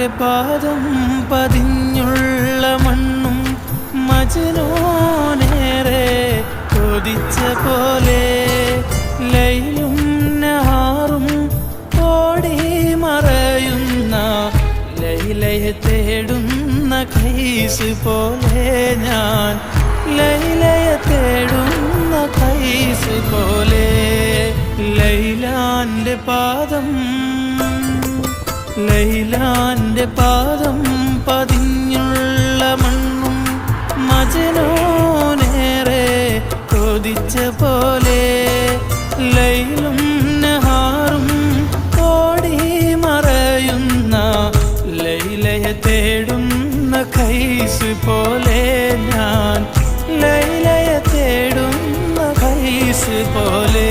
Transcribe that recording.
ലൈലാന്റെ പാദം പതിഞ്ഞുള്ള മണ്ണും മജ്നൂനേറെ കൊതിച്ച പോലെ ലൈലും നഹാറും ഓടി മറയുന്ന ലൈലയെ തേടുന്ന ഖൈസ് പോലെ ഞാൻ ലൈലയെ തേടുന്ന ഖൈസ് പോലെ ലൈലാന്റെ പാദം പതിഞ്ഞുള്ള മണ്ണും മജ്നൂനേറെ കൊതിച്ച പോലെ ലൈലും നഹാറും ഓടി മറയുന്ന ലൈലയെ തേടുന്ന ഖൈസ് പോലെ ഞാൻ ലൈലയെ തേടുന്ന ഖൈസ് പോലെ